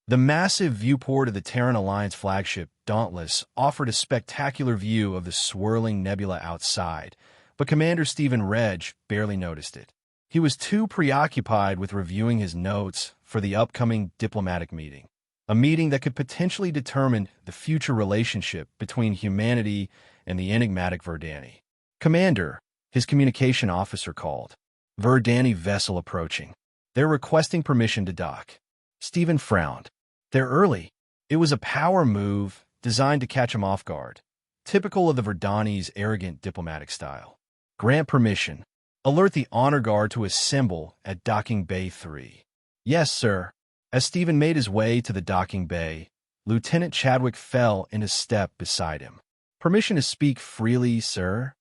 The massive viewport of the Terran Alliance flagship, Dauntless, offered a spectacular view of the swirling nebula outside, but Commander Stephen Reg barely noticed it. He was too preoccupied with reviewing his notes for the upcoming diplomatic meeting, a meeting that could potentially determine the future relationship between humanity and the enigmatic Verdani. "Commander," his communication officer called. "Verdani vessel approaching. They're requesting permission to dock." Stephen frowned. "They're early." It was a power move designed to catch him off guard, typical of the Verdani's arrogant diplomatic style. "Grant permission. Alert the honor guard to assemble at docking bay 3. "Yes, sir." As Stephen made his way to the docking bay, Lieutenant Chadwick fell into step beside him. "Permission to speak freely, sir?"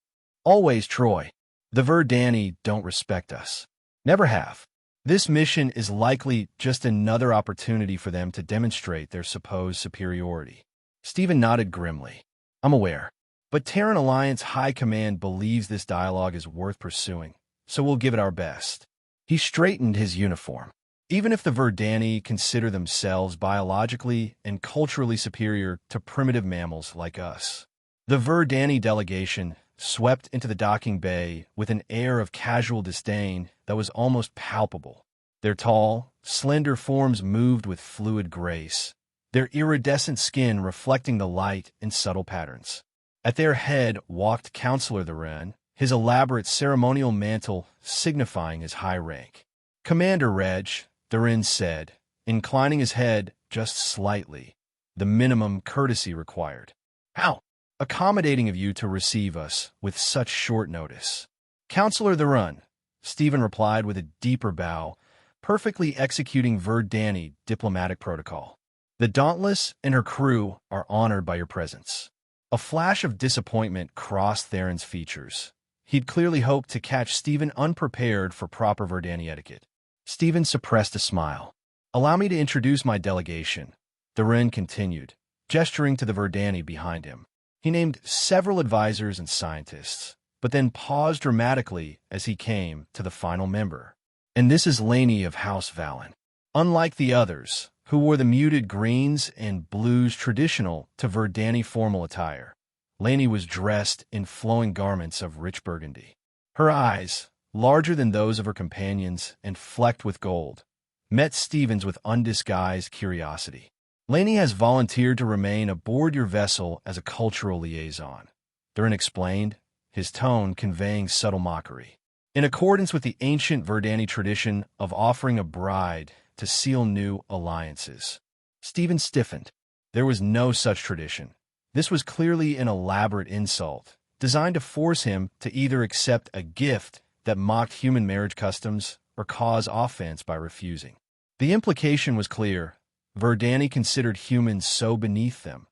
"Always, Troy. The Verdani don't respect us. Never have. This mission is likely just another opportunity for them to demonstrate their supposed superiority." Stephen nodded grimly. "I'm aware. But Terran Alliance High Command believes this dialogue is worth pursuing, so we'll give it our best." He straightened his uniform. "Even if the Verdani consider themselves biologically and culturally superior to primitive mammals like us." The Verdani delegation swept into the docking bay with an air of casual disdain that was almost palpable. Their tall, slender forms moved with fluid grace, their iridescent skin reflecting the light in subtle patterns. At their head walked Counselor Theron, his elaborate ceremonial mantle signifying his high rank. "Commander Reg," Theron said, inclining his head just slightly, the minimum courtesy required. "How accommodating of you to receive us with such short notice." "Counselor Theron," Stephen replied with a deeper bow, perfectly executing Verdani diplomatic protocol. "The Dauntless and her crew are honored by your presence." A flash of disappointment crossed Theron's features. He'd clearly hoped to catch Stephen unprepared for proper Verdani etiquette. Stephen suppressed a smile. "Allow me to introduce my delegation," Theron continued, gesturing to the Verdani behind him. He named several advisors and scientists, but then paused dramatically as he came to the final member. "And this is Laney of House Valen." Unlike the others, who wore the muted greens and blues traditional to Verdani formal attire, Laney was dressed in flowing garments of rich burgundy. Her eyes, larger than those of her companions and flecked with gold, met Stephen's with undisguised curiosity. "Laney has volunteered to remain aboard your vessel as a cultural liaison," Theron explained, his tone conveying subtle mockery. "In accordance with the ancient Verdani tradition of offering a bride to seal new alliances." Stephen stiffened. There was no such tradition. This was clearly an elaborate insult, designed to force him to either accept a gift that mocked human marriage customs or cause offense by refusing. The implication was clear. Verdani considered humans so beneath them,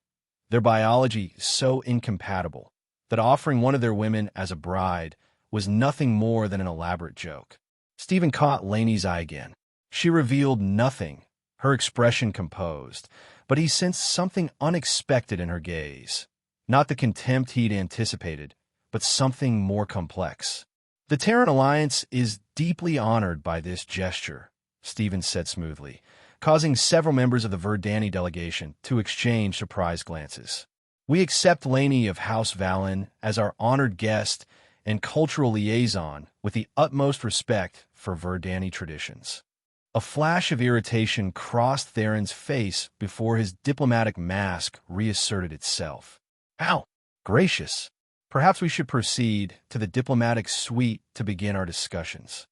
their biology so incompatible, that offering one of their women as a bride was nothing more than an elaborate joke. Stephen caught Laney's eye again. She revealed nothing, her expression composed, but he sensed something unexpected in her gaze. Not the contempt he'd anticipated, but something more complex. "The Terran Alliance is deeply honored by this gesture," Stephen said smoothly, causing several members of the Verdani delegation to exchange surprised glances. "We accept Laney of House Valen as our honored guest and cultural liaison with the utmost respect for Verdani traditions." A flash of irritation crossed Theron's face before his diplomatic mask reasserted itself. "How gracious! Perhaps we should proceed to the diplomatic suite to begin our discussions."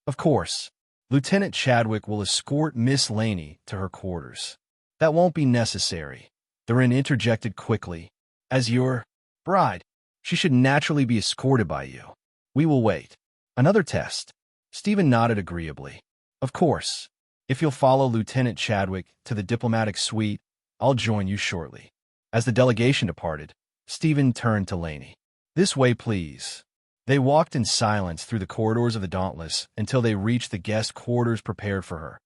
"Of course. Lieutenant Chadwick will escort Miss Laney to her quarters." "That won't be necessary," Theron interjected quickly. "As your bride, she should naturally be escorted by you. We will wait." "Another test?" Stephen nodded agreeably. "Of course. If you'll follow Lieutenant Chadwick to the diplomatic suite, I'll join you shortly." As the delegation departed, Stephen turned to Laney. "This way, please." They walked in silence through the corridors of the Dauntless until they reached the guest quarters prepared for her,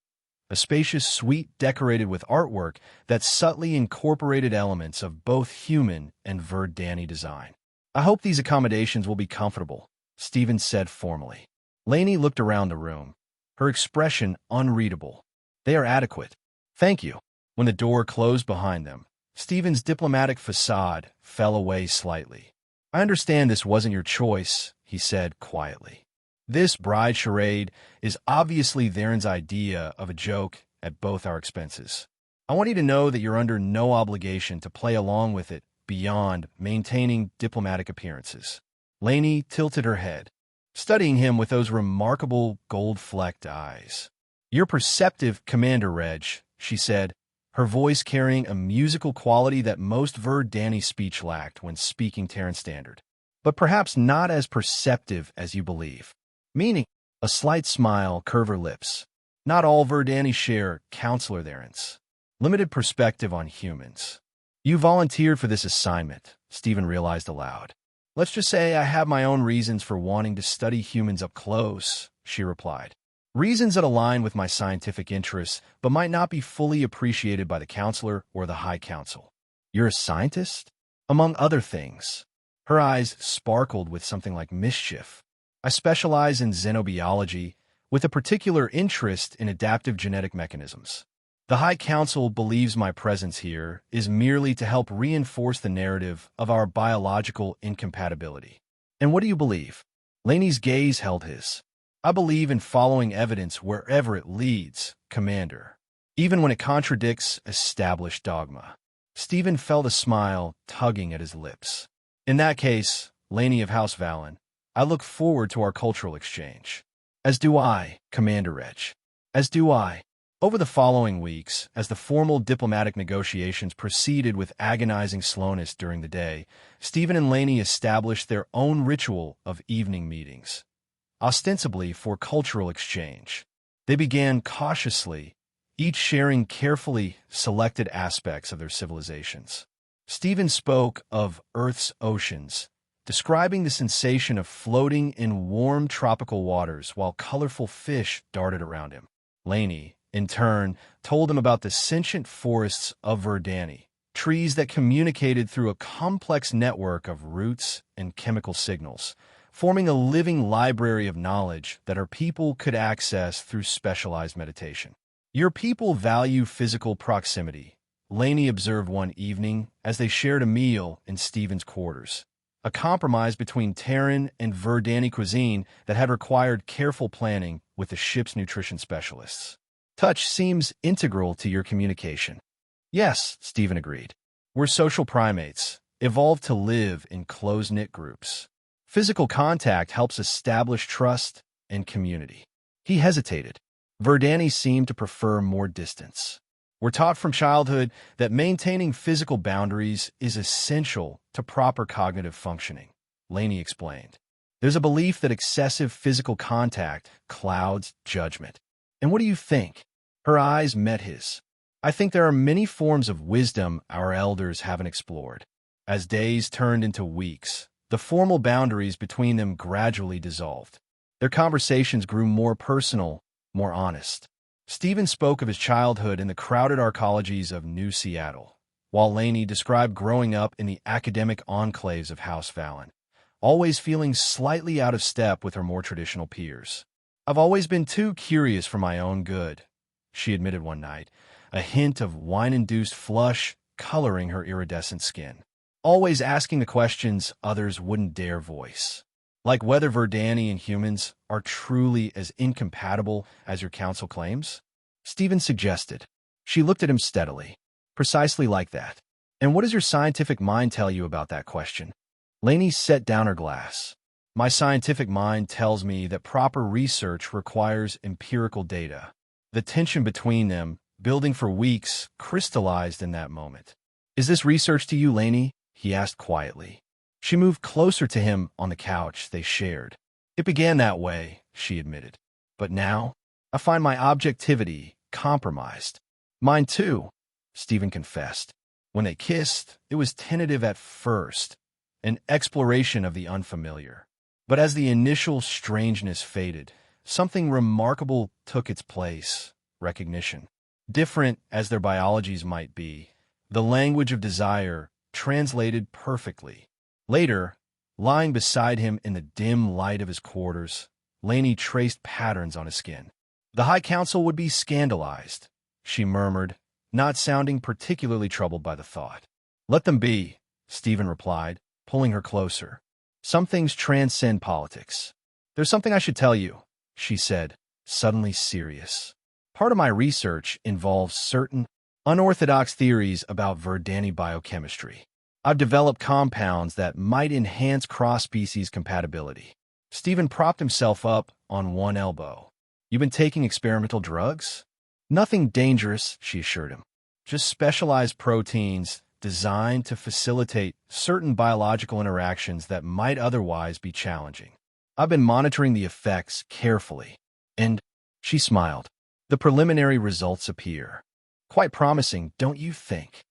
a spacious suite decorated with artwork that subtly incorporated elements of both human and Verdani design. "I hope these accommodations will be comfortable," Stephen said formally. Laney looked around the room, her expression unreadable. "They are adequate. Thank you." When the door closed behind them, Stephen's diplomatic facade fell away slightly. "I understand this wasn't your choice," he said quietly. "This bride charade is obviously Theron's idea of a joke at both our expenses. I want you to know that you're under no obligation to play along with it beyond maintaining diplomatic appearances." Lainey tilted her head, studying him with those remarkable gold-flecked eyes. "You're perceptive, Commander Reg," she said, her voice carrying a musical quality that most Verdani speech lacked when speaking Terran Standard. "But perhaps not as perceptive as you believe." Meaning, a slight smile curved her lips. "Not all Verdani share Counselor Theron's limited perspective on humans." "You volunteered for this assignment," Stephen realized aloud. "Let's just say I have my own reasons for wanting to study humans up close," she replied. "Reasons that align with my scientific interests, but might not be fully appreciated by the Counselor or the High Council." "You're a scientist?" "Among other things." Her eyes sparkled with something like mischief. "I specialize in xenobiology, with a particular interest in adaptive genetic mechanisms. The High Council believes my presence here is merely to help reinforce the narrative of our biological incompatibility." "And what do you believe?" Laney's gaze held his. "I believe in following evidence wherever it leads, Commander, even when it contradicts established dogma." Stephen felt a smile tugging at his lips. "In that case, Laney of House Valen, I look forward to our cultural exchange." "As do I, Commander Reg. As do I." Over the following weeks, as the formal diplomatic negotiations proceeded with agonizing slowness during the day, Stephen and Laney established their own ritual of evening meetings, ostensibly for cultural exchange. They began cautiously, each sharing carefully selected aspects of their civilizations. Stephen spoke of Earth's oceans, describing the sensation of floating in warm tropical waters while colorful fish darted around him. Laney, in turn, told him about the sentient forests of Verdani, trees that communicated through a complex network of roots and chemical signals, forming a living library of knowledge that our people could access through specialized meditation. "Your people value physical proximity," Laney observed one evening as they shared a meal in Stephen's quarters, a compromise between Terran and Verdani cuisine that had required careful planning with the ship's nutrition specialists. "Touch seems integral to your communication." "Yes," Stephen agreed. "We're social primates, evolved to live in close-knit groups. Physical contact helps establish trust and community." He hesitated. Verdani seemed to prefer more distance. "We're taught from childhood that maintaining physical boundaries is essential to proper cognitive functioning," Laney explained. "There's a belief that excessive physical contact clouds judgment." "And what do you think?" Her eyes met his. "I think there are many forms of wisdom our elders haven't explored." As days turned into weeks, the formal boundaries between them gradually dissolved. Their conversations grew more personal, more honest. Stephen spoke of his childhood in the crowded arcologies of New Seattle, while Laney described growing up in the academic enclaves of House Valen, always feeling slightly out of step with her more traditional peers. "I've always been too curious for my own good," she admitted one night, a hint of wine-induced flush coloring her iridescent skin. "Always asking the questions others wouldn't dare voice. Like whether Verdani and humans are truly as incompatible as your council claims?" Stephen suggested. She looked at him steadily. "Precisely like that. And what does your scientific mind tell you about that question?" Laney set down her glass. "My scientific mind tells me that proper research requires empirical data." The tension between them, building for weeks, crystallized in that moment. "Is this research to you, Laney?" he asked quietly. She moved closer to him on the couch they shared. "It began that way," she admitted. "But now, I find my objectivity compromised." "Mine too," Stephen confessed. When they kissed, it was tentative at first, an exploration of the unfamiliar. But as the initial strangeness faded, something remarkable took its place: recognition. Different as their biologies might be, the language of desire translated perfectly. Later, lying beside him in the dim light of his quarters, Laney traced patterns on his skin. "The High Council would be scandalized," she murmured, not sounding particularly troubled by the thought. "Let them be," Stephen replied, pulling her closer. "Some things transcend politics." "There's something I should tell you," she said, suddenly serious. "Part of my research involves certain unorthodox theories about Verdani biochemistry. I've developed compounds that might enhance cross-species compatibility." Stephen propped himself up on one elbow. "You've been taking experimental drugs?" "Nothing dangerous," she assured him. "Just specialized proteins designed to facilitate certain biological interactions that might otherwise be challenging. I've been monitoring the effects carefully, and," she smiled, "the preliminary results appear quite promising, don't you think?"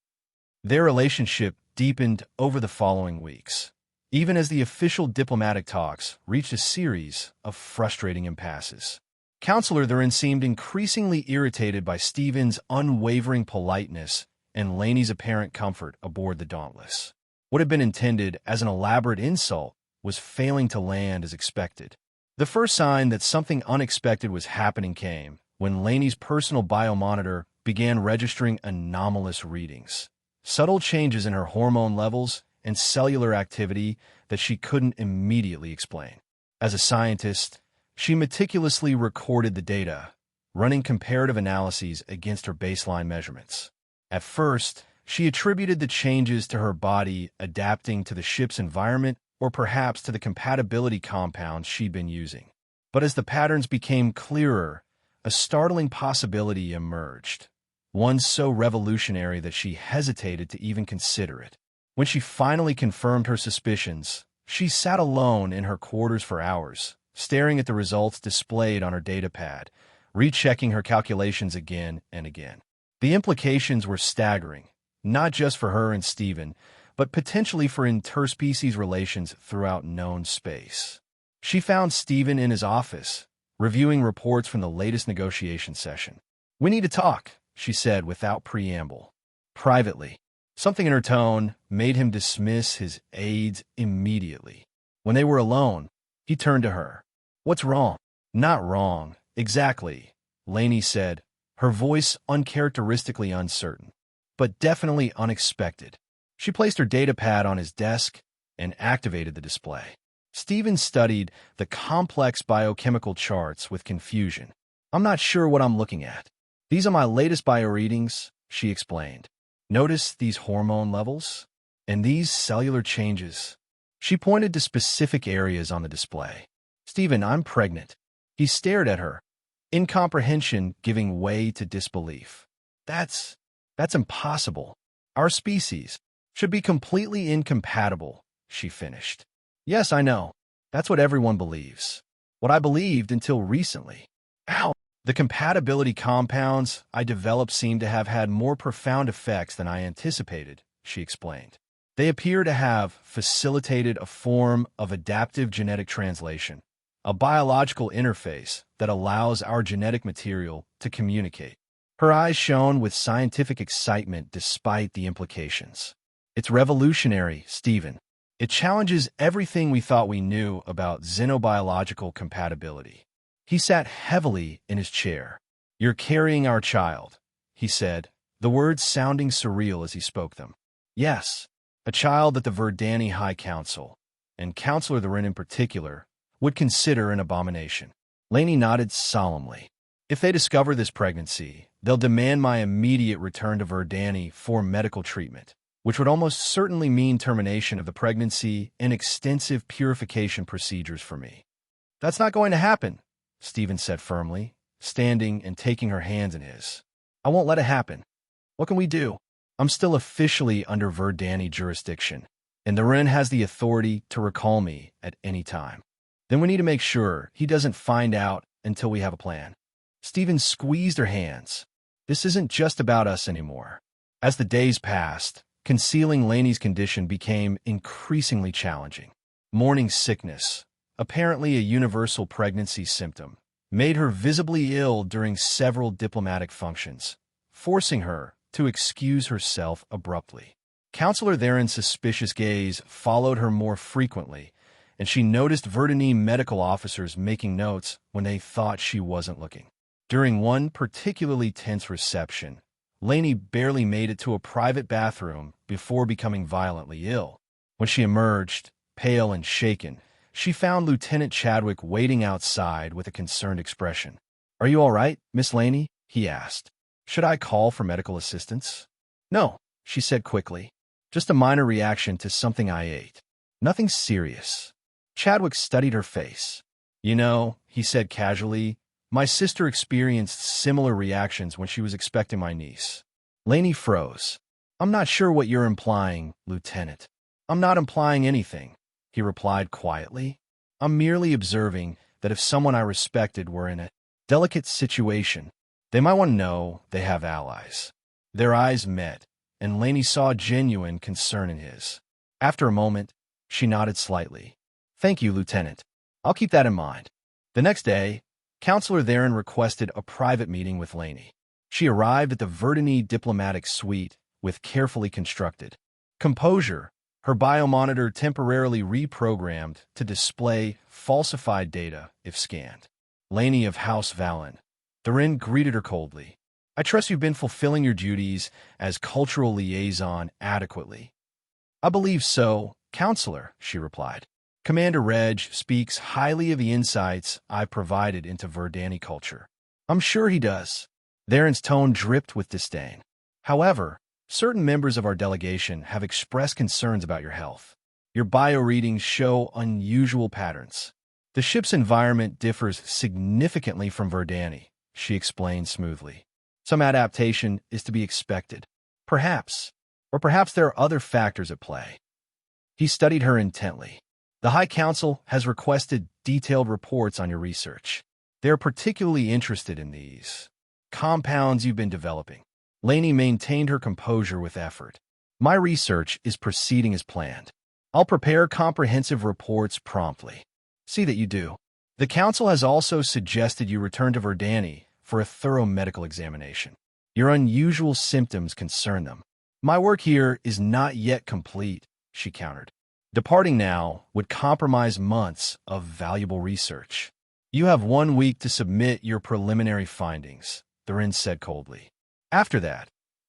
Their relationship deepened over the following weeks, even as the official diplomatic talks reached a series of frustrating impasses. Counselor Theron seemed increasingly irritated by Stephen's unwavering politeness and Laney's apparent comfort aboard the Dauntless. What had been intended as an elaborate insult was failing to land as expected. The first sign that something unexpected was happening came when Laney's personal biomonitor began registering anomalous readings, subtle changes in her hormone levels and cellular activity that she couldn't immediately explain. As a scientist, she meticulously recorded the data, running comparative analyses against her baseline measurements. At first, she attributed the changes to her body adapting to the ship's environment or perhaps to the compatibility compounds she'd been using. But as the patterns became clearer, a startling possibility emerged, one so revolutionary that she hesitated to even consider it. When she finally confirmed her suspicions, she sat alone in her quarters for hours, staring at the results displayed on her datapad, rechecking her calculations again and again. The implications were staggering, not just for her and Stephen, but potentially for interspecies relations throughout known space. She found Stephen in his office, reviewing reports from the latest negotiation session. "We need to talk," she said without preamble. Privately, something in her tone made him dismiss his aides immediately. When they were alone, he turned to her. "What's wrong?" "Not wrong, exactly," Laney said, her voice uncharacteristically uncertain, "but definitely unexpected." She placed her datapad on his desk and activated the display. Stephen studied the complex biochemical charts with confusion. "I'm not sure what I'm looking at." "These are my latest bioreadings," she explained. "Notice these hormone levels? And these cellular changes?" She pointed to specific areas on the display. "Stephen, I'm pregnant." He stared at her, incomprehension giving way to disbelief. That's impossible. Our species should be completely incompatible," she finished. "Yes, I know. That's what everyone believes. What I believed until recently." "Ow!" "The compatibility compounds I developed seem to have had more profound effects than I anticipated," she explained. "They appear to have facilitated a form of adaptive genetic translation, a biological interface that allows our genetic material to communicate." Her eyes shone with scientific excitement despite the implications. "It's revolutionary, Stephen. It challenges everything we thought we knew about xenobiological compatibility." He sat heavily in his chair. "You're carrying our child," he said, the words sounding surreal as he spoke them. "Yes, a child that the Verdani High Council, and Counselor Theron in particular, would consider an abomination." Laney nodded solemnly. "If they discover this pregnancy, they'll demand my immediate return to Verdani for medical treatment, which would almost certainly mean termination of the pregnancy and extensive purification procedures for me." "That's not going to happen," Stephen said firmly, standing and taking her hands in his. "I won't let it happen. What can we do? I'm still officially under Verdani jurisdiction, and the Wren has the authority to recall me at any time. Then we need to make sure he doesn't find out until we have a plan." Stephen squeezed her hands. "This isn't just about us anymore." As the days passed, concealing Laney's condition became increasingly challenging. Morning sickness, apparently a universal pregnancy symptom, made her visibly ill during several diplomatic functions, forcing her to excuse herself abruptly. Counselor Theron's suspicious gaze followed her more frequently, and she noticed Verdani medical officers making notes when they thought she wasn't looking. During one particularly tense reception, Laney barely made it to a private bathroom before becoming violently ill. When she emerged, pale and shaken, she found Lieutenant Chadwick waiting outside with a concerned expression. "Are you all right, Miss Laney?" he asked. "Should I call for medical assistance?" "No," she said quickly. "Just a minor reaction to something I ate. Nothing serious." Chadwick studied her face. "You know," he said casually, "my sister experienced similar reactions when she was expecting my niece." Laney froze. "I'm not sure what you're implying, Lieutenant." "I'm not implying anything," he replied quietly. "I'm merely observing that if someone I respected were in a delicate situation, they might want to know they have allies." Their eyes met, and Laney saw genuine concern in his. After a moment, she nodded slightly. "Thank you, Lieutenant. I'll keep that in mind." The next day, Counselor Theron requested a private meeting with Laney. She arrived at the Verdany diplomatic suite with carefully constructed composure, her biomonitor temporarily reprogrammed to display falsified data if scanned. Laney of House Valen. Theron greeted her coldly. "I trust you've been fulfilling your duties as cultural liaison adequately." "I believe so, Counselor," she replied. "Commander Reg speaks highly of the insights I provided into Verdany culture." "I'm sure he does." Theron's tone dripped with disdain. "However, certain members of our delegation have expressed concerns about your health. Your bioreadings show unusual patterns. The ship's environment differs significantly from Verdany," she explained smoothly. "Some adaptation is to be expected. Perhaps, or perhaps there are other factors at play." He studied her intently. "The High Council has requested detailed reports on your research. They are particularly interested in these compounds you've been developing." Laney maintained her composure with effort. "My research is proceeding as planned. I'll prepare comprehensive reports promptly." "See that you do." "The Council has also suggested you return to Verdany for a thorough medical examination. Your unusual symptoms concern them." "My work here is not yet complete," she countered. "Departing now would compromise months of valuable research." "You have 1 week to submit your preliminary findings," Theron said coldly. "After that,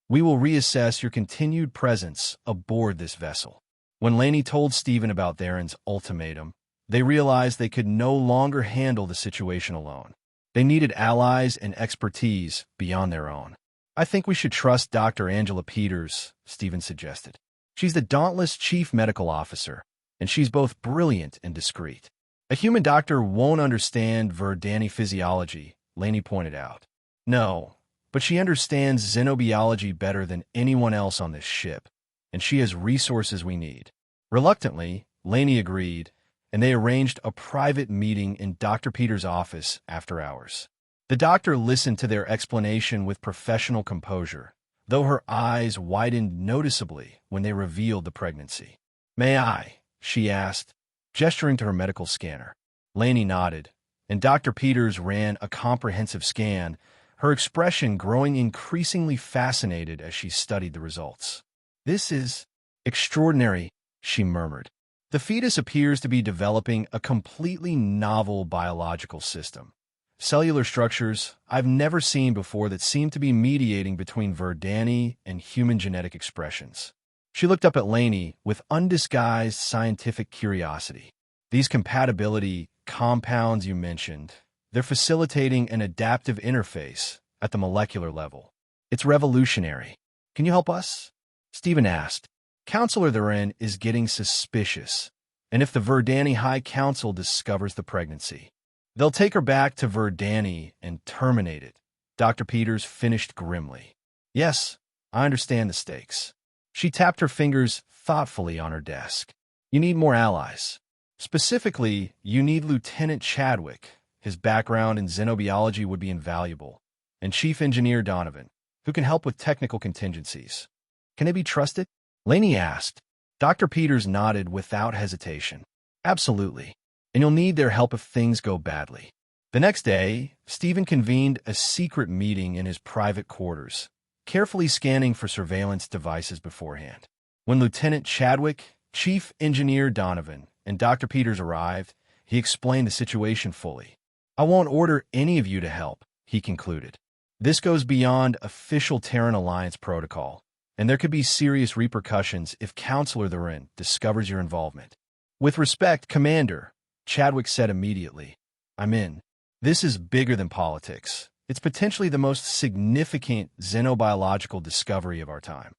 we will reassess your continued presence aboard this vessel." When Laney told Stephen about Theron's ultimatum, they realized they could no longer handle the situation alone. They needed allies and expertise beyond their own. "I think we should trust Dr. Angela Peters," Stephen suggested. "She's the Dauntless Chief Medical Officer, and she's both brilliant and discreet." "A human doctor won't understand Verdany physiology," Laney pointed out. "No, but she understands xenobiology better than anyone else on this ship, and she has resources we need." Reluctantly, Laney agreed, and they arranged a private meeting in Dr. Peters' office after hours. The doctor listened to their explanation with professional composure, though her eyes widened noticeably when they revealed the pregnancy. "May I?" she asked, gesturing to her medical scanner. Laney nodded, and Dr. Peters ran a comprehensive scan, her expression growing increasingly fascinated as she studied the results. "This is extraordinary," she murmured. "The fetus appears to be developing a completely novel biological system. Cellular structures I've never seen before that seem to be mediating between Verdany and human genetic expressions." She looked up at Laney with undisguised scientific curiosity. "These compatibility compounds you mentioned, they're facilitating an adaptive interface at the molecular level. It's revolutionary. Can you help us?" Stephen asked. "Counselor Theron is getting suspicious, and if the Verdany High Council discovers the pregnancy, they'll take her back to Verdany and terminate it," Dr. Peters finished grimly. "Yes, I understand the stakes." She tapped her fingers thoughtfully on her desk. "You need more allies. Specifically, you need Lieutenant Chadwick. His background in xenobiology would be invaluable. And Chief Engineer Donovan, who can help with technical contingencies." "Can they be trusted?" Laney asked. Dr. Peters nodded without hesitation. "Absolutely. And you'll need their help if things go badly." The next day, Stephen convened a secret meeting in his private quarters, carefully scanning for surveillance devices beforehand. When Lieutenant Chadwick, Chief Engineer Donovan, and Dr. Peters arrived, he explained the situation fully. "I won't order any of you to help," he concluded. This goes beyond official Terran Alliance protocol, and there could be serious repercussions if Counselor Therin discovers your involvement. With respect, Commander, Chadwick said immediately. I'm in. This is bigger than politics. It's potentially the most significant xenobiological discovery of our time.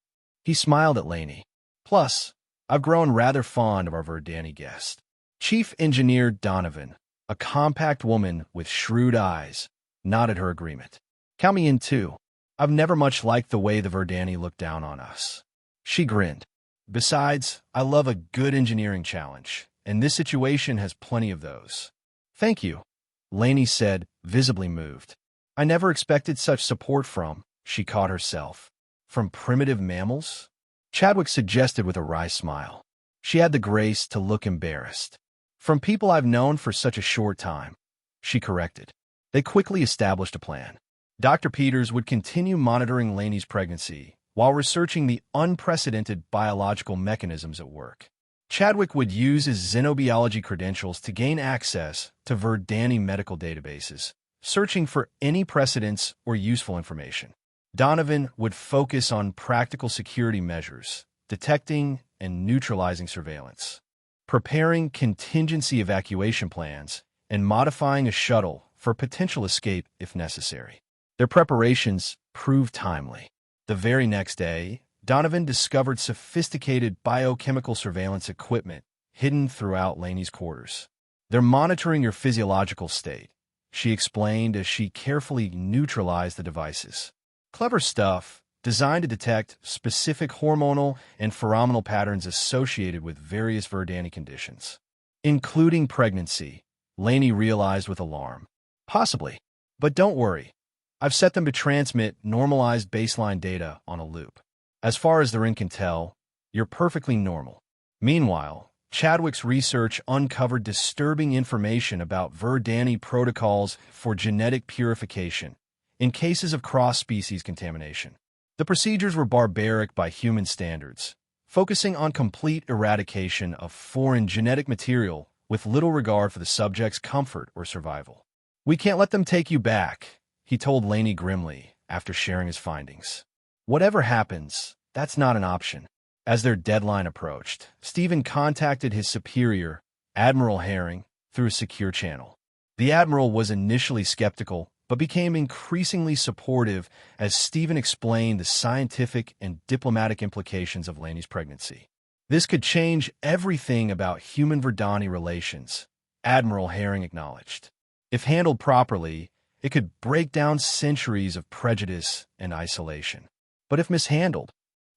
He smiled at Laney. Plus, I've grown rather fond of our Verdani guest. Chief Engineer Donovan, a compact woman with shrewd eyes, nodded her agreement. Count me in too. I've never much liked the way the Verdani look down on us. She grinned. Besides, I love a good engineering challenge, and this situation has plenty of those. Thank you, Laney said, visibly moved. I never expected such support from, she caught herself. From primitive mammals? Chadwick suggested with a wry smile. She had the grace to look embarrassed. From people I've known for such a short time, she corrected. They quickly established a plan. Dr. Peters would continue monitoring Laney's pregnancy while researching the unprecedented biological mechanisms at work. Chadwick would use his xenobiology credentials to gain access to Verdani medical databases, searching for any precedents or useful information. Donovan would focus on practical security measures, detecting and neutralizing surveillance, preparing contingency evacuation plans, and modifying a shuttle for potential escape if necessary. Their preparations proved timely. The very next day, Donovan discovered sophisticated biochemical surveillance equipment hidden throughout Laney's quarters. They're monitoring your physiological state, she explained as she carefully neutralized the devices. Clever stuff, designed to detect specific hormonal and pheromonal patterns associated with various Verdani conditions, including pregnancy, Laney realized with alarm. Possibly. But don't worry. I've set them to transmit normalized baseline data on a loop. As far as the Rin can tell, you're perfectly normal. Meanwhile, Chadwick's research uncovered disturbing information about Verdani protocols for genetic purification in cases of cross-species contamination. The procedures were barbaric by human standards, focusing on complete eradication of foreign genetic material with little regard for the subject's comfort or survival. We can't let them take you back, he told Laney grimly after sharing his findings. Whatever happens, that's not an option. As their deadline approached, Stephen contacted his superior, Admiral Herring, through a secure channel. The Admiral was initially skeptical, but became increasingly supportive as Stephen explained the scientific and diplomatic implications of Laney's pregnancy. This could change everything about human-Verdani relations, Admiral Herring acknowledged. If handled properly, it could break down centuries of prejudice and isolation. But if mishandled,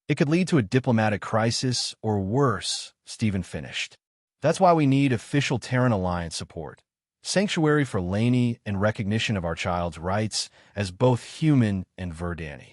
it could lead to a diplomatic crisis or worse, Stephen finished. That's why we need official Terran Alliance support, sanctuary for Laney and recognition of our child's rights as both human and Verdani.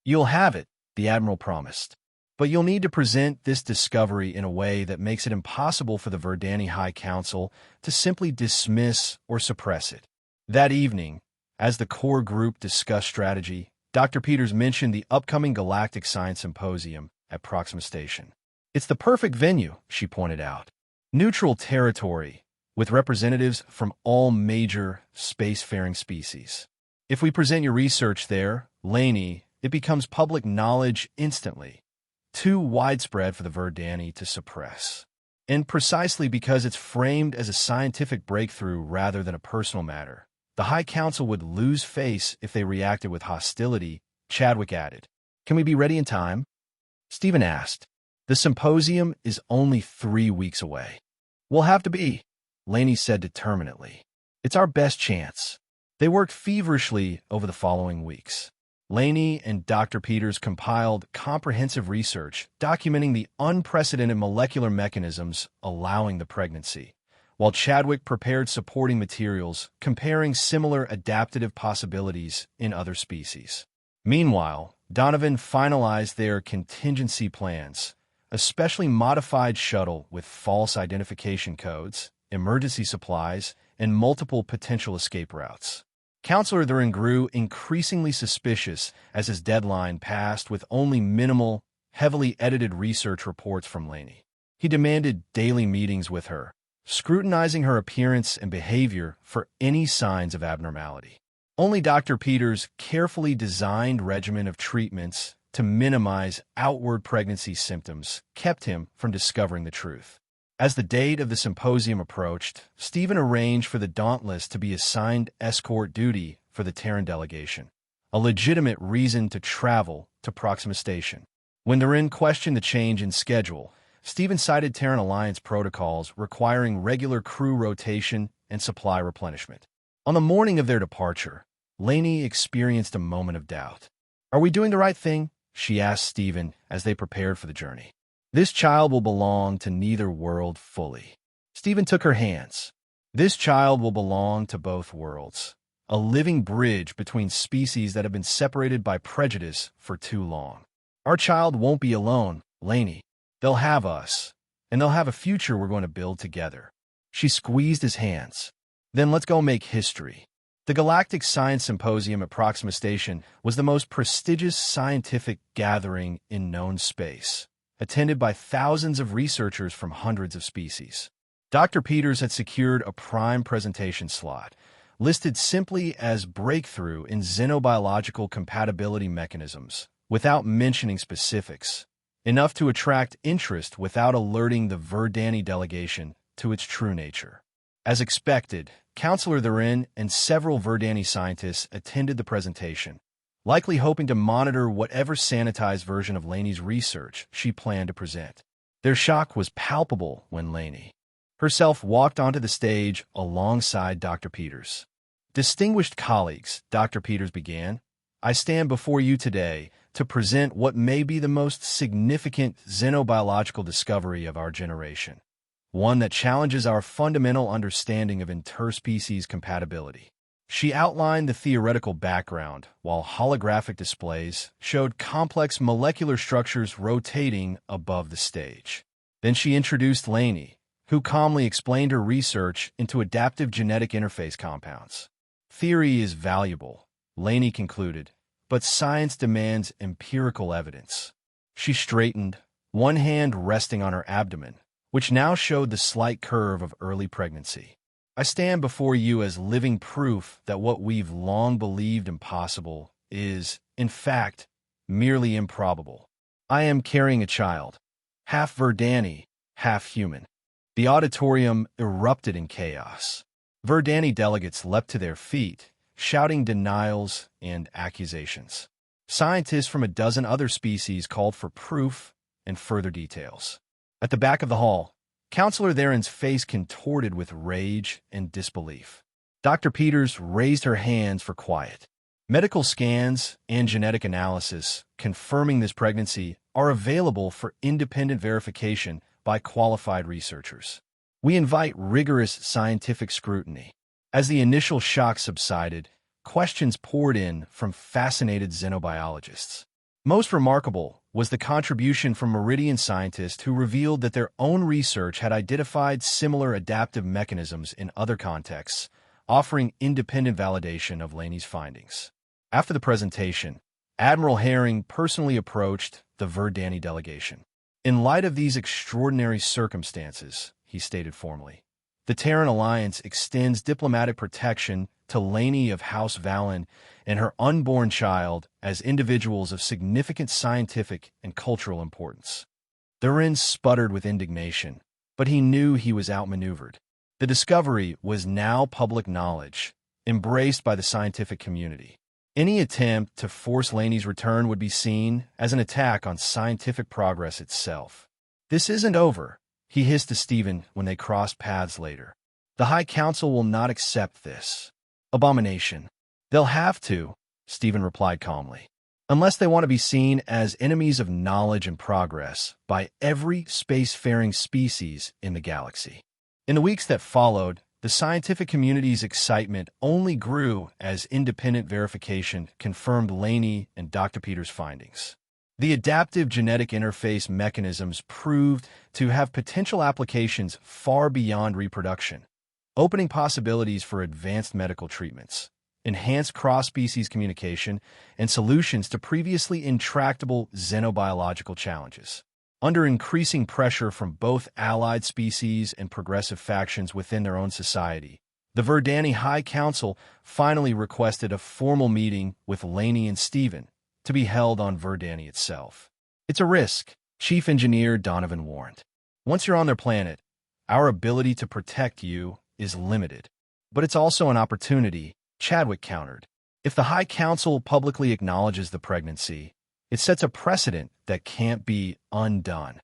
You'll have it, the Admiral promised. But you'll need to present this discovery in a way that makes it impossible for the Verdani High Council to simply dismiss or suppress it. That evening, as the core group discussed strategy, Dr. Peters mentioned the upcoming Galactic Science Symposium at Proxima Station. It's the perfect venue, she pointed out. Neutral territory, with representatives from all major spacefaring species. If we present your research there, Laney, it becomes public knowledge instantly. Too widespread for the Verdani to suppress. And precisely because it's framed as a scientific breakthrough rather than a personal matter, the High Council would lose face if they reacted with hostility, Chadwick added. Can we be ready in time? Stephen asked. The symposium is only 3 weeks away. We'll have to be, Laney said determinedly. It's our best chance. They worked feverishly over the following weeks. Laney and Dr. Peters compiled comprehensive research documenting the unprecedented molecular mechanisms allowing the pregnancy, while Chadwick prepared supporting materials comparing similar adaptive possibilities in other species. Meanwhile, Donovan finalized their contingency plans, a specially modified shuttle with false identification codes, emergency supplies, and multiple potential escape routes. Counselor Therin grew increasingly suspicious as his deadline passed with only minimal, heavily edited research reports from Laney. He demanded daily meetings with her, scrutinizing her appearance and behavior for any signs of abnormality. Only Dr. Peters' carefully designed regimen of treatments to minimize outward pregnancy symptoms kept him from discovering the truth. As the date of the symposium approached, Stephen arranged for the Dauntless to be assigned escort duty for the Terran delegation, a legitimate reason to travel to Proxima Station. When the Ren questioned the change in schedule, Stephen cited Terran Alliance protocols requiring regular crew rotation and supply replenishment. On the morning of their departure, Lainey experienced a moment of doubt. "Are we doing the right thing?" she asked Stephen as they prepared for the journey. "This child will belong to neither world fully." Stephen took her hands. "This child will belong to both worlds, a living bridge between species that have been separated by prejudice for too long. Our child won't be alone, Lainey. They'll have us, and they'll have a future we're going to build together." She squeezed his hands. "Then let's go make history." The Galactic Science Symposium at Proxima Station was the most prestigious scientific gathering in known space, attended by thousands of researchers from hundreds of species. Dr. Peters had secured a prime presentation slot, listed simply as breakthrough in xenobiological compatibility mechanisms, without mentioning specifics, enough to attract interest without alerting the Verdani delegation to its true nature. As expected, Counselor Therin and several Verdani scientists attended the presentation, likely hoping to monitor whatever sanitized version of Lainey's research she planned to present. Their shock was palpable when Lainey herself walked onto the stage alongside Dr. Peters. "Distinguished colleagues," Dr. Peters began, "I stand before you today to present what may be the most significant xenobiological discovery of our generation, one that challenges our fundamental understanding of interspecies compatibility." She outlined the theoretical background, while holographic displays showed complex molecular structures rotating above the stage. Then she introduced Lainey, who calmly explained her research into adaptive genetic interface compounds. "Theory is valuable," Lainey concluded, "but science demands empirical evidence." She straightened, one hand resting on her abdomen, which now showed the slight curve of early pregnancy. "I stand before you as living proof that what we've long believed impossible is, in fact, merely improbable. I am carrying a child, half Verdani, half human." The auditorium erupted in chaos. Verdani delegates leapt to their feet, shouting denials and accusations. Scientists from a dozen other species called for proof and further details. At the back of the hall, Counselor Theron's face contorted with rage and disbelief. Dr. Peters raised her hands for quiet. "Medical scans and genetic analysis confirming this pregnancy are available for independent verification by qualified researchers. We invite rigorous scientific scrutiny." As the initial shock subsided, questions poured in from fascinated xenobiologists. Most remarkable was the contribution from Meridian scientists who revealed that their own research had identified similar adaptive mechanisms in other contexts, offering independent validation of Lainey's findings. After the presentation, Admiral Herring personally approached the Verdani delegation. "In light of these extraordinary circumstances," he stated formally, "the Terran Alliance extends diplomatic protection to Lainey of House Valen and her unborn child as individuals of significant scientific and cultural importance." Therin sputtered with indignation, but he knew he was outmaneuvered. The discovery was now public knowledge, embraced by the scientific community. Any attempt to force Lainey's return would be seen as an attack on scientific progress itself. "This isn't over," he hissed to Stephen when they crossed paths later. "The High Council will not accept this abomination." "They'll have to," Stephen replied calmly, "unless they want to be seen as enemies of knowledge and progress by every spacefaring species in the galaxy." In the weeks that followed, the scientific community's excitement only grew as independent verification confirmed Lainey and Dr. Peters' findings. The adaptive genetic interface mechanisms proved to have potential applications far beyond reproduction, opening possibilities for advanced medical treatments, enhanced cross-species communication, and solutions to previously intractable xenobiological challenges. Under increasing pressure from both allied species and progressive factions within their own society, The Verdani High Council finally requested a formal meeting with Laney and Stephen to be held on Verdani itself. "It's a risk," Chief Engineer Donovan warned. "Once you're on their planet, our ability to protect you is limited. But it's also an opportunity," Chadwick countered. "If the High Council publicly acknowledges the pregnancy, it sets a precedent that can't be undone."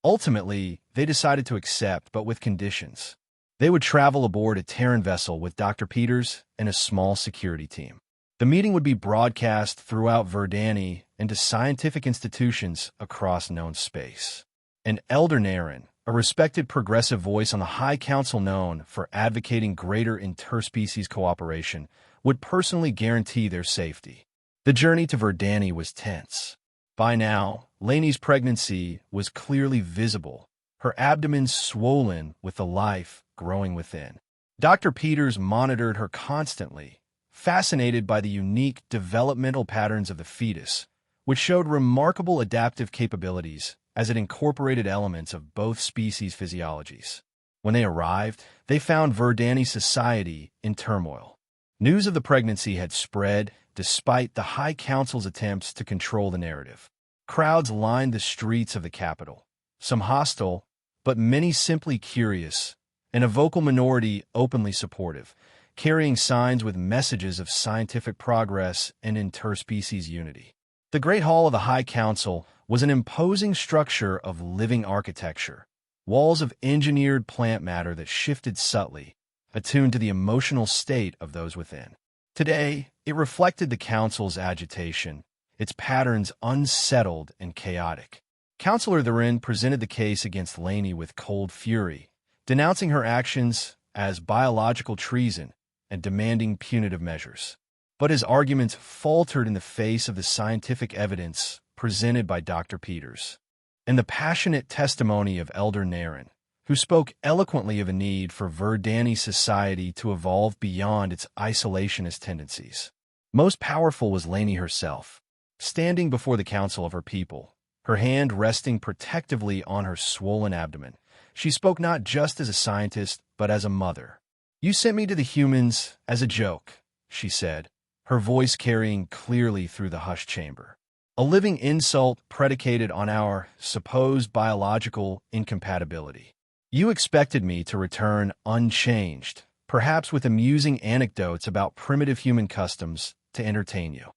Ultimately, they decided to accept, but with conditions. They would travel aboard a Terran vessel with Dr. Peters and a small security team. The meeting would be broadcast throughout Verdani and to scientific institutions across known space. And Elder Naren, a respected progressive voice on the High Council known for advocating greater interspecies cooperation, would personally guarantee their safety. The journey to Verdani was tense. By now, Laney's pregnancy was clearly visible, her abdomen swollen with the life growing within. Dr. Peters monitored her constantly, fascinated by the unique developmental patterns of the fetus, which showed remarkable adaptive capabilities as it incorporated elements of both species' physiologies. When they arrived, they found Verdani society in turmoil. News of the pregnancy had spread despite the High Council's attempts to control the narrative. Crowds lined the streets of the capital, some hostile, but many simply curious, and a vocal minority openly supportive, carrying signs with messages of scientific progress and interspecies unity. The Great Hall of the High Council was an imposing structure of living architecture, walls of engineered plant matter that shifted subtly, attuned to the emotional state of those within. Today, it reflected the Council's agitation, its patterns unsettled and chaotic. Councillor Therin presented the case against Laney with cold fury, denouncing her actions as biological treason and demanding punitive measures. But his arguments faltered in the face of the scientific evidence presented by Dr. Peters and the passionate testimony of Elder Naren, who spoke eloquently of a need for Verdani society to evolve beyond its isolationist tendencies. Most powerful was Laney herself, standing before the council of her people, her hand resting protectively on her swollen abdomen. She spoke not just as a scientist, but as a mother. "You sent me to the humans as a joke," she said, her voice carrying clearly through the hushed chamber. "A living insult predicated on our supposed biological incompatibility. You expected me to return unchanged, perhaps with amusing anecdotes about primitive human customs to entertain you."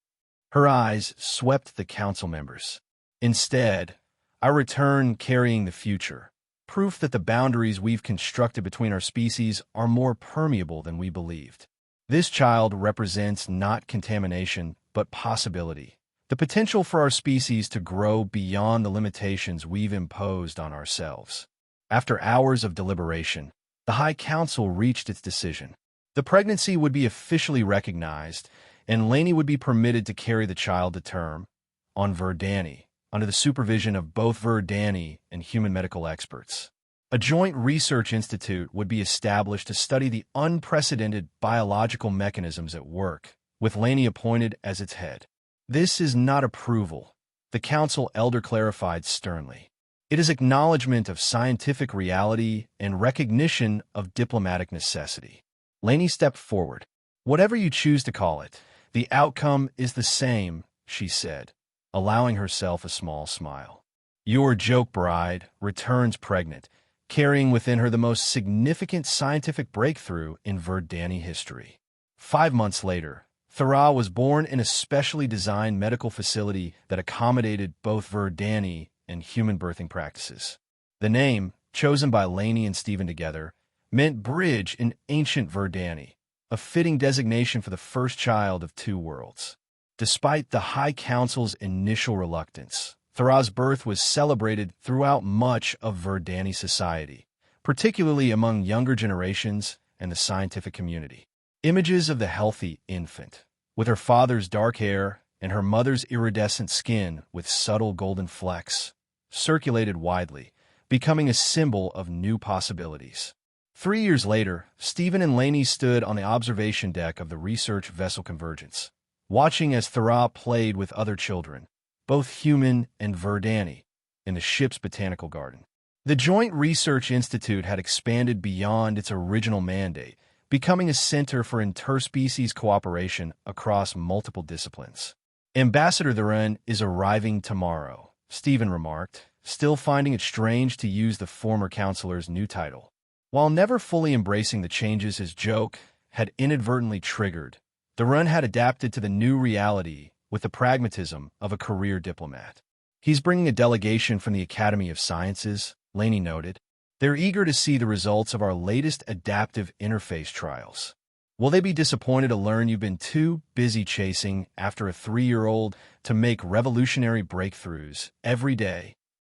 Her eyes swept the council members. "Instead, I return carrying the future, proof that the boundaries we've constructed between our species are more permeable than we believed. This child represents not contamination, but possibility, the potential for our species to grow beyond the limitations we've imposed on ourselves." After hours of deliberation, the High Council reached its decision. The pregnancy would be officially recognized, and Laney would be permitted to carry the child to term on Verdani, under the supervision of both Verdani and human medical experts. A joint research institute would be established to study the unprecedented biological mechanisms at work, with Laney appointed as its head. "This is not approval," the council elder clarified sternly. "It is acknowledgement of scientific reality and recognition of diplomatic necessity." Laney stepped forward. "Whatever you choose to call it, the outcome is the same," she said, allowing herself a small smile. "Your joke bride returns pregnant, carrying within her the most significant scientific breakthrough in Verdani history." 5 months later, Thera was born in a specially designed medical facility that accommodated both Verdani and human birthing practices. The name, chosen by Laney and Stephen together, meant bridge in ancient Verdani, a fitting designation for the first child of two worlds. Despite the High Council's initial reluctance, Thera's birth was celebrated throughout much of Verdani society, particularly among younger generations and the scientific community. Images of the healthy infant, with her father's dark hair and her mother's iridescent skin with subtle golden flecks, circulated widely, becoming a symbol of new possibilities. 3 years later, Stephen and Laney stood on the observation deck of the research vessel Convergence, watching as Thera played with other children, both human and Verdani, in the ship's botanical garden. The Joint Research Institute had expanded beyond its original mandate, becoming a center for interspecies cooperation across multiple disciplines. Ambassador Theron is arriving tomorrow, Stephen remarked, still finding it strange to use the former counselor's new title. While never fully embracing the changes his joke had inadvertently triggered, Theron had adapted to the new reality with the pragmatism of a career diplomat. He's bringing a delegation from the Academy of Sciences, Laney noted. They're eager to see the results of our latest adaptive interface trials. Will they be disappointed to learn you've been too busy chasing after a 3-year-old to make revolutionary breakthroughs every day?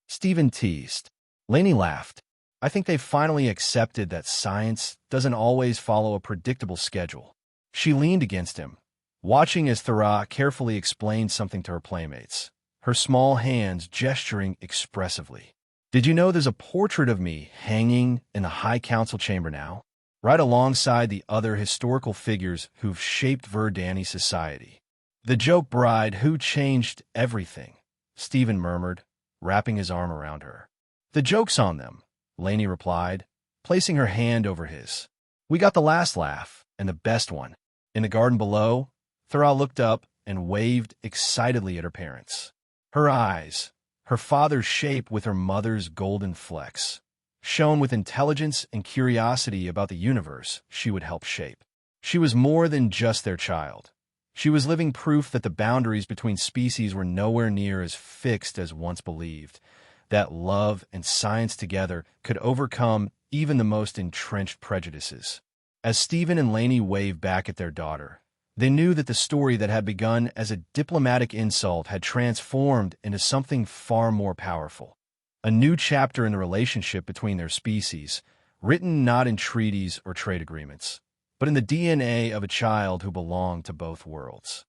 Stephen teased. Laney laughed. I think they've finally accepted that science doesn't always follow a predictable schedule. She leaned against him, watching as Thera carefully explained something to her playmates, her small hands gesturing expressively. Did you know there's a portrait of me hanging in the High Council chamber now? Right alongside the other historical figures who've shaped Verdani society. The joke bride who changed everything, Stephen murmured, wrapping his arm around her. The joke's on them, Laney replied, placing her hand over his. We got the last laugh, and the best one. In the garden below, Thera looked up and waved excitedly at her parents. Her eyes, her father's shape with her mother's golden flecks, shone with intelligence and curiosity about the universe she would help shape. She was more than just their child. She was living proof that the boundaries between species were nowhere near as fixed as once believed, that love and science together could overcome even the most entrenched prejudices. As Stephen and Laney waved back at their daughter, they knew that the story that had begun as a diplomatic insult had transformed into something far more powerful. A new chapter in the relationship between their species, written not in treaties or trade agreements, but in the DNA of a child who belonged to both worlds.